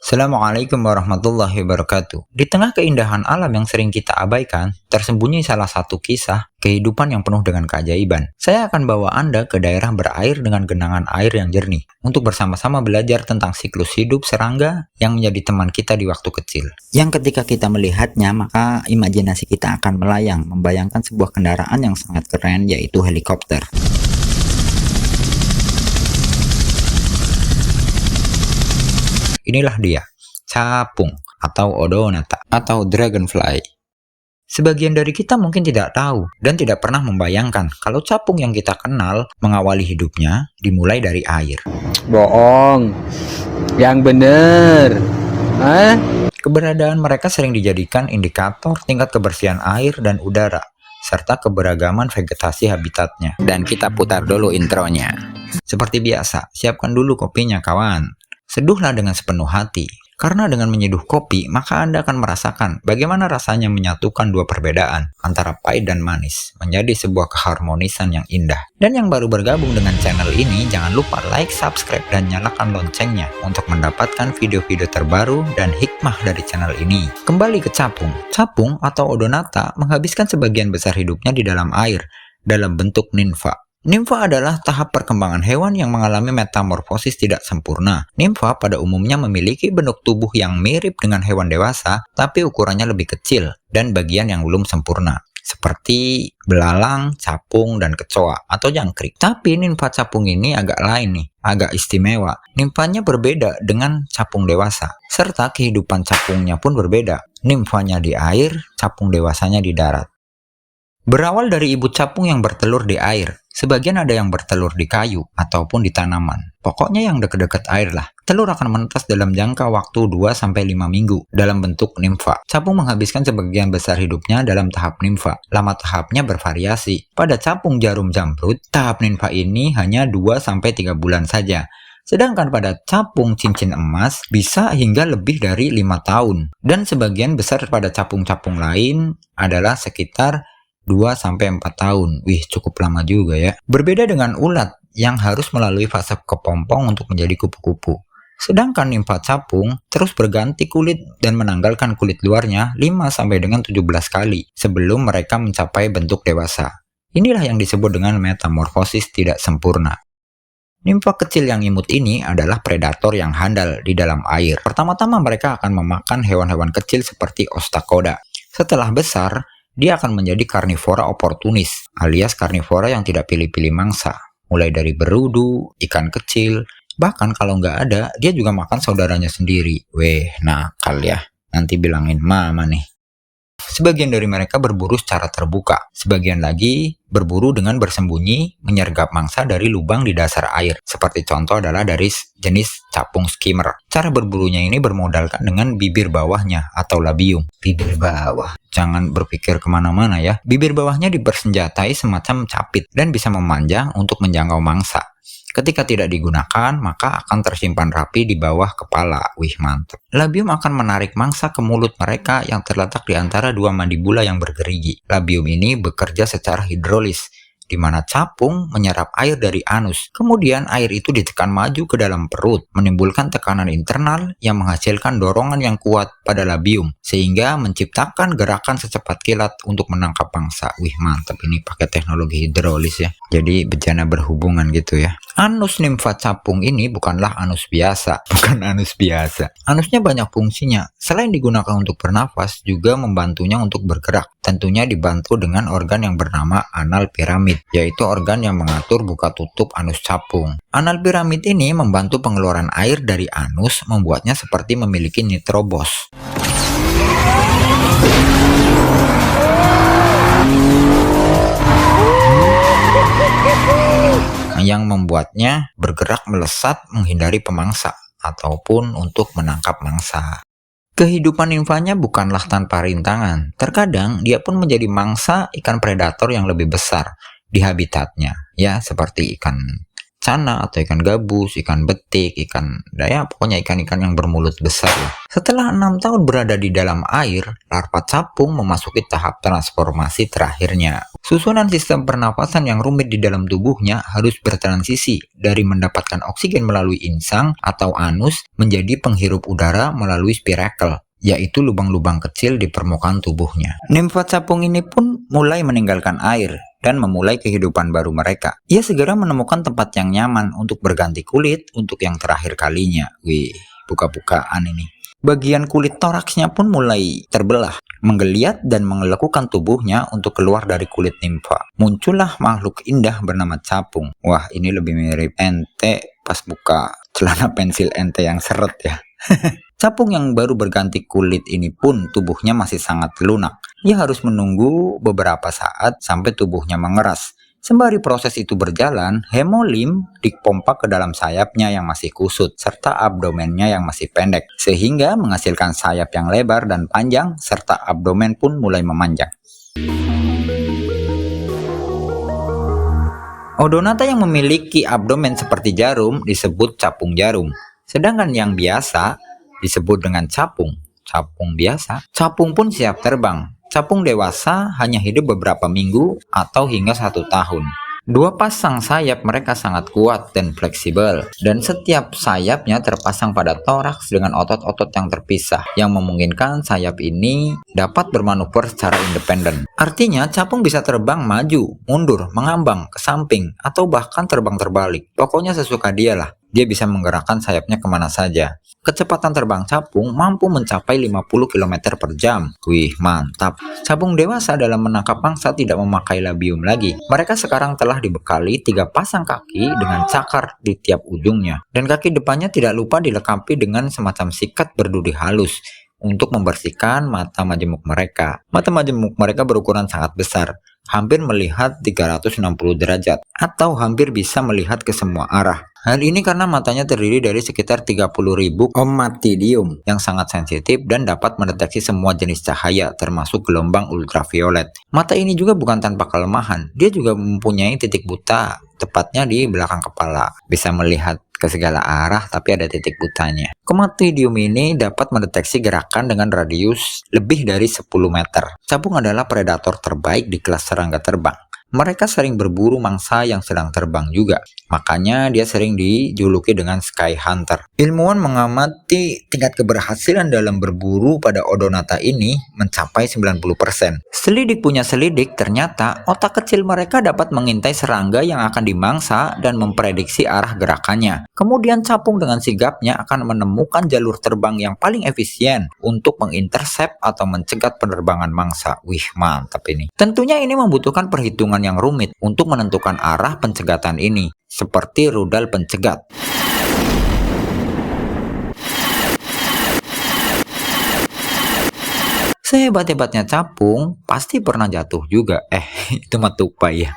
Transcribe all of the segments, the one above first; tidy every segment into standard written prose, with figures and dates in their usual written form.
Assalamualaikum warahmatullahi wabarakatuh. Di tengah keindahan alam yang sering kita abaikan, tersembunyi salah satu kisah kehidupan yang penuh dengan keajaiban. Saya akan bawa Anda ke daerah berair dengan genangan air yang jernih, untuk bersama-sama belajar tentang siklus hidup serangga yang menjadi teman kita di waktu kecil. Yang ketika kita melihatnya, maka imajinasi kita akan melayang, membayangkan sebuah kendaraan yang sangat keren, yaitu helikopter. Inilah dia, capung atau odonata atau dragonfly. Sebagian dari kita mungkin tidak tahu dan tidak pernah membayangkan kalau capung yang kita kenal mengawali hidupnya dimulai dari air. Bohong, yang bener. Keberadaan mereka sering dijadikan indikator tingkat kebersihan air dan udara, serta keberagaman vegetasi habitatnya. Dan kita putar dulu intronya. Seperti biasa, siapkan dulu kopinya kawan. Seduhlah dengan sepenuh hati, karena dengan menyeduh kopi, maka Anda akan merasakan bagaimana rasanya menyatukan dua perbedaan antara pahit dan manis, menjadi sebuah keharmonisan yang indah. Dan yang baru bergabung dengan channel ini, jangan lupa like, subscribe, dan nyalakan loncengnya untuk mendapatkan video-video terbaru dan hikmah dari channel ini. Kembali ke capung. Capung atau odonata menghabiskan sebagian besar hidupnya di dalam air, dalam bentuk nimfa. Nimfa adalah tahap perkembangan hewan yang mengalami metamorfosis tidak sempurna. Nimfa pada umumnya memiliki bentuk tubuh yang mirip dengan hewan dewasa, tapi ukurannya lebih kecil dan bagian yang belum sempurna, seperti belalang, capung, dan kecoa atau jangkrik. Tapi nimfa capung ini agak lain nih, agak istimewa. Nimfanya berbeda dengan capung dewasa, serta kehidupan capungnya pun berbeda. Nimfanya di air, capung dewasanya di darat. Berawal dari ibu capung yang bertelur di air, sebagian ada yang bertelur di kayu ataupun di tanaman. Pokoknya yang dekat-dekat air lah. Telur akan menetas dalam jangka waktu 2-5 minggu dalam bentuk nimfa. Capung menghabiskan sebagian besar hidupnya dalam tahap nimfa. Lama tahapnya bervariasi. Pada capung jarum jamrut, tahap nimfa ini hanya 2-3 bulan saja. Sedangkan pada capung cincin emas bisa hingga lebih dari 5 tahun. Dan sebagian besar pada capung-capung lain adalah sekitar 2-4 tahun. Wih, cukup lama juga ya. Berbeda dengan ulat yang harus melalui fase kepompong untuk menjadi kupu-kupu. Sedangkan nimfa capung terus berganti kulit dan menanggalkan kulit luarnya 5-17 kali sebelum mereka mencapai bentuk dewasa. Inilah yang disebut dengan metamorfosis tidak sempurna. Nimfa kecil yang imut ini adalah predator yang handal di dalam air. Pertama-tama mereka akan memakan hewan-hewan kecil seperti ostakoda. Setelah besar, dia akan menjadi karnivora oportunis, alias karnivora yang tidak pilih-pilih mangsa. Mulai dari berudu, ikan kecil, bahkan kalau nggak ada, dia juga makan saudaranya sendiri. Weh, nakal ya. Nanti bilangin mama nih. Sebagian dari mereka berburu secara terbuka. Sebagian lagi berburu dengan bersembunyi, menyergap mangsa dari lubang di dasar air. Seperti contoh adalah dari jenis capung skimmer. Cara berburunya ini bermodalkan dengan bibir bawahnya atau labium. Bibir bawah. Jangan berpikir kemana-mana ya. Bibir bawahnya dipersenjatai semacam capit dan bisa memanjang untuk menjangkau mangsa. Ketika tidak digunakan, maka akan tersimpan rapi di bawah kepala. Wih, mantap. Labium akan menarik mangsa ke mulut mereka yang terletak di antara dua mandibula yang bergerigi. Labium ini bekerja secara hidrolis, di mana capung menyerap air dari anus. Kemudian air itu ditekan maju ke dalam perut, menimbulkan tekanan internal yang menghasilkan dorongan yang kuat pada labium, sehingga menciptakan gerakan secepat kilat untuk menangkap mangsa. Wih, mantap, ini pakai teknologi hidrolis ya. Jadi bejana berhubungan gitu ya. Anus nimfa capung ini bukanlah anus biasa, bukan anus biasa. Anusnya banyak fungsinya. Selain digunakan untuk bernafas, juga membantunya untuk bergerak. Tentunya dibantu dengan organ yang bernama anal piramid, yaitu organ yang mengatur buka tutup anus capung. Anal piramid ini membantu pengeluaran air dari anus, membuatnya seperti memiliki nitrobos. Yang membuatnya bergerak melesat menghindari pemangsa ataupun untuk menangkap mangsa. Kehidupan nimfanya bukanlah tanpa rintangan. Terkadang dia pun menjadi mangsa ikan predator yang lebih besar di habitatnya, ya, seperti ikan cana atau ikan gabus, ikan betik, pokoknya ikan-ikan yang bermulut besar ya. Setelah 6 tahun berada di dalam air, larva capung memasuki tahap transformasi terakhirnya. Susunan sistem pernapasan yang rumit di dalam tubuhnya harus bertransisi dari mendapatkan oksigen melalui insang atau anus menjadi penghirup udara melalui spirakel, yaitu lubang-lubang kecil di permukaan tubuhnya. Nimfa capung ini pun mulai meninggalkan air dan memulai kehidupan baru mereka. Ia segera menemukan tempat yang nyaman untuk berganti kulit untuk yang terakhir kalinya. Wih, buka-bukaan ini. Bagian kulit toraksnya pun mulai terbelah, menggeliat dan mengelekukan tubuhnya untuk keluar dari kulit nimfa. Muncullah makhluk indah bernama capung. Wah, ini lebih mirip ente pas buka celana pensil ente yang seret ya. Capung yang baru berganti kulit ini pun tubuhnya masih sangat lunak. Ia harus menunggu beberapa saat sampai tubuhnya mengeras. Sembari proses itu berjalan, hemolim dipompa ke dalam sayapnya yang masih kusut, serta abdomennya yang masih pendek, sehingga menghasilkan sayap yang lebar dan panjang, serta abdomen pun mulai memanjang. Odonata yang memiliki abdomen seperti jarum disebut capung jarum, sedangkan yang biasa disebut dengan capung biasa. Capung pun siap terbang. Capung dewasa hanya hidup beberapa minggu atau hingga 1 tahun. Dua pasang sayap mereka sangat kuat dan fleksibel, dan setiap sayapnya terpasang pada toraks dengan otot-otot yang terpisah, yang memungkinkan sayap ini dapat bermanuver secara independen. Artinya, capung bisa terbang maju, mundur, mengambang, ke samping, atau bahkan terbang terbalik. Pokoknya sesuka dia lah. Dia bisa menggerakkan sayapnya kemana saja. Kecepatan terbang capung mampu mencapai 50 km per jam. Wih, mantap. Capung dewasa dalam menangkap mangsa tidak memakai labium lagi. Mereka sekarang telah dibekali 3 pasang kaki dengan cakar di tiap ujungnya. Dan kaki depannya tidak lupa dilengkapi dengan semacam sikat berduri halus untuk membersihkan mata majemuk mereka. Mata majemuk mereka berukuran sangat besar, hampir melihat 360 derajat, atau hampir bisa melihat ke semua arah. Hal ini karena matanya terdiri dari sekitar 30.000 omatidium yang sangat sensitif dan dapat mendeteksi semua jenis cahaya, termasuk gelombang ultraviolet. Mata ini juga bukan tanpa kelemahan, dia juga mempunyai titik buta, tepatnya di belakang kepala. Bisa melihat ke segala arah tapi ada titik butanya. Omatidium ini dapat mendeteksi gerakan dengan radius lebih dari 10 meter. Capung adalah predator terbaik di kelas serangga terbang. Mereka sering berburu mangsa yang sedang terbang juga. Makanya dia sering dijuluki dengan Sky Hunter. Ilmuwan mengamati tingkat keberhasilan dalam berburu pada Odonata ini mencapai 90%. Selidik punya selidik, ternyata otak kecil mereka dapat mengintai serangga yang akan dimangsa dan memprediksi arah gerakannya. Kemudian capung dengan sigapnya akan menemukan jalur terbang yang paling efisien untuk mengintersep atau mencegat penerbangan mangsa. Wih, mantap ini. Tentunya ini membutuhkan perhitungan yang rumit untuk menentukan arah pencegatan ini, seperti rudal pencegat. Sehebat-hebatnya capung, pasti pernah jatuh juga. Itu mah tupai ya.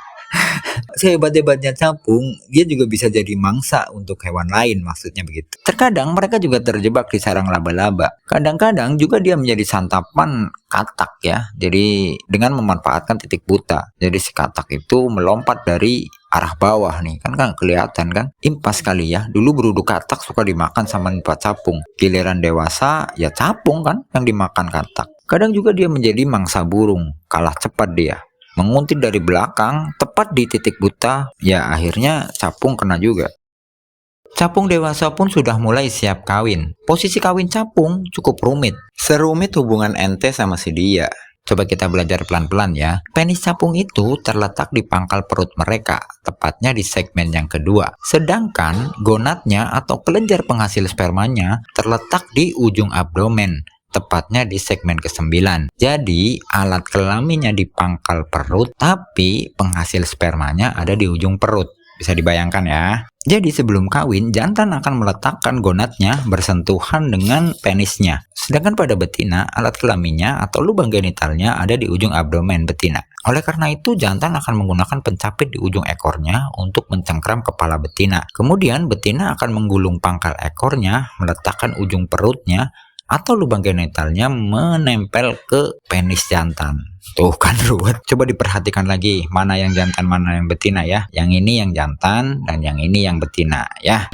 Sehebat-hebatnya capung, dia juga bisa jadi mangsa untuk hewan lain, maksudnya begitu. Terkadang mereka juga terjebak di sarang laba-laba. Kadang-kadang juga dia menjadi santapan katak ya. Jadi dengan memanfaatkan titik buta. Jadi si katak itu melompat dari arah bawah nih, kan kelihatan kan? Impas kali ya. Dulu berudu katak suka dimakan sama nimfa capung. Giliran dewasa ya capung kan yang dimakan katak. Kadang juga dia menjadi mangsa burung, kalah cepat dia. Menguntit dari belakang, tepat di titik buta, ya akhirnya capung kena juga. Capung dewasa pun sudah mulai siap kawin. Posisi kawin capung cukup rumit. Serumit hubungan ente sama si dia. Coba kita belajar pelan-pelan ya. Penis capung itu terletak di pangkal perut mereka, tepatnya di segmen yang kedua. Sedangkan gonadnya atau kelenjar penghasil spermanya terletak di ujung abdomen, tepatnya di segmen ke-9. Jadi alat kelaminnya di pangkal perut, tapi penghasil spermanya ada di ujung perut. Bisa dibayangkan ya. Jadi sebelum kawin, jantan akan meletakkan gonadnya bersentuhan dengan penisnya. Sedangkan pada betina, alat kelaminnya atau lubang genitalnya ada di ujung abdomen betina. Oleh karena itu, jantan akan menggunakan pencapit di ujung ekornya untuk mencengkram kepala betina. Kemudian betina akan menggulung pangkal ekornya, meletakkan ujung perutnya atau lubang genitalnya menempel ke penis jantan. Tuh kan ruwet. Coba diperhatikan lagi, mana yang jantan, mana yang betina ya. Yang ini yang jantan dan yang ini yang betina ya.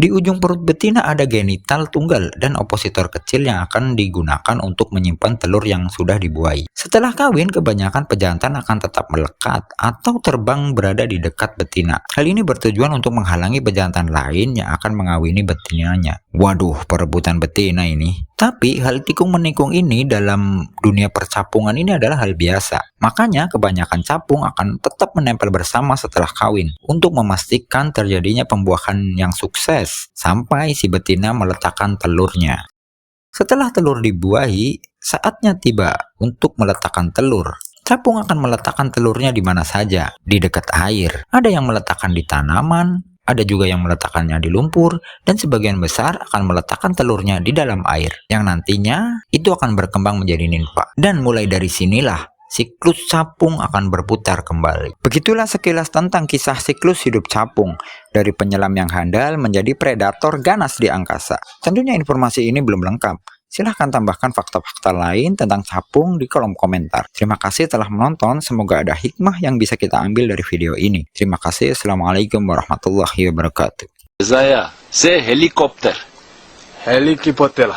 Di ujung perut betina ada genital tunggal dan opositor kecil yang akan digunakan untuk menyimpan telur yang sudah dibuai. Setelah kawin, kebanyakan pejantan akan tetap melekat atau terbang berada di dekat betina. Hal ini bertujuan untuk menghalangi pejantan lain yang akan mengawini betinanya. Waduh, perebutan betina ini. Tapi hal tikung-menikung ini dalam dunia percapungan ini adalah hal biasa. Makanya kebanyakan capung akan tetap menempel bersama setelah kawin untuk memastikan terjadinya pembuahan yang sukses sampai si betina meletakkan telurnya. Setelah telur dibuahi, saatnya tiba untuk meletakkan telur. Capung akan meletakkan telurnya di mana saja, di dekat air. Ada yang meletakkan di tanaman, ada juga yang meletakkannya di lumpur, dan sebagian besar akan meletakkan telurnya di dalam air, yang nantinya itu akan berkembang menjadi nimfa. Dan mulai dari sinilah siklus capung akan berputar kembali. Begitulah sekilas tentang kisah siklus hidup capung, dari penyelam yang handal menjadi predator ganas di angkasa. Tentunya informasi ini belum lengkap. Silahkan tambahkan fakta-fakta lain tentang capung di kolom komentar. Terima kasih telah menonton, semoga ada hikmah yang bisa kita ambil dari video ini. Terima kasih, Assalamualaikum warahmatullahi wabarakatuh. Saya helikopter. Helikopter.